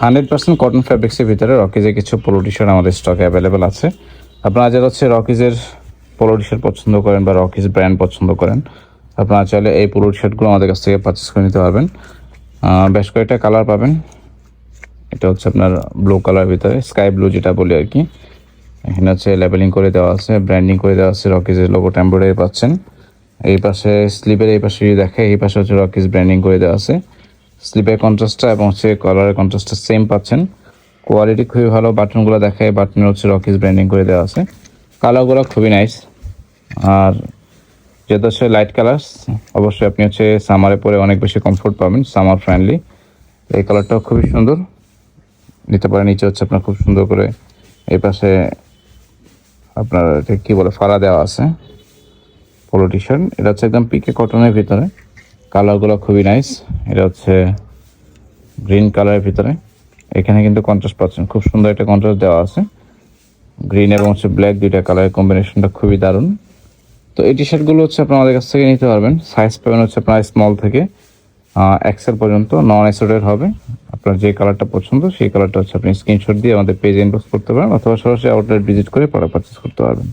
100% cotton ফ্যাব্রিক্সের ভিতরে রকিজের কিছু polo T shirt আমাদের স্টকে অ্যাভেলেবেল আছে। আপনারা যারা হচ্ছে রকিজের পোলো টি শার্ট পছন্দ করেন বা রকিজ ব্র্যান্ড পছন্দ করেন, আপনারা চাইলে এই পোলো টি শার্টগুলো আমাদের কাছ থেকে পারচেস করে নিতে পারবেন। বেশ কয়েকটা কালার পাবেন। এটা হচ্ছে আপনার ব্লু কালার ভিতরে, স্কাই ব্লু যেটা বলি আর কি। এখানে হচ্ছে লেবেলিং করে দেওয়া আছে, ব্র্যান্ডিং করে দেওয়া আছে, রকিজের লোগো এমব্রয়ডারি পাচ্ছেন। এই পাশে স্লিপের এই পাশে যদি দেখে, এই পাশে হচ্ছে রকিজ ব্র্যান্ডিং করে দেওয়া আছে। স্লিপের কন্ট্রাস্টটা এবং হচ্ছে কলারের কন্ট্রাস্টটা সেম পাচ্ছেন। কোয়ালিটি খুবই ভালো। বাটনগুলো দেখায়, বাটনে হচ্ছে রকিজ ব্র্যান্ডিং করে দেওয়া আছে। কালারগুলো খুবই নাইস। আর যেটা হচ্ছে লাইট কালার, অবশ্যই আপনি হচ্ছে সামারে পরে অনেক বেশি কমফোর্ট পাবেন, সামার ফ্রেন্ডলি। এই কালারটাও খুবই সুন্দর, নিতে পারেন। নিচে হচ্ছে আপনার খুব সুন্দর করে এই পাশে আপনার এটা কী বলে ফাড়া দেওয়া আছে পোলো টি শার্ট। এটা হচ্ছে একদম পিকে কটনের ভিতরে, কালারগুলো খুবই নাইস। এটা হচ্ছে গ্রিন কালারের ভিতরে, এখানে কিন্তু কন্ট্রাস্ট পাচ্ছেন, খুব সুন্দর একটা কন্ট্রাস্ট দেওয়া আছে। গ্রিন এবং হচ্ছে ব্ল্যাক দুইটা কালারের কম্বিনেশনটা খুবই দারুণ। তো এই টি শার্টগুলো হচ্ছে আপনার আমাদের কাছ থেকে নিতে পারবেন। সাইজ পাবেন হচ্ছে আপনার স্মল থেকে এক্সেল পর্যন্ত, নন এসোডের হবে। আপনার যে কালারটা পছন্দ সেই কালারটা হচ্ছে আপনি স্ক্রিনশট দিয়ে আমাদের পেজে ইনবক্স করতে পারেন, অথবা সরাসরি আউটলেট ভিজিট করে পরে পারচেস করতে পারবেন।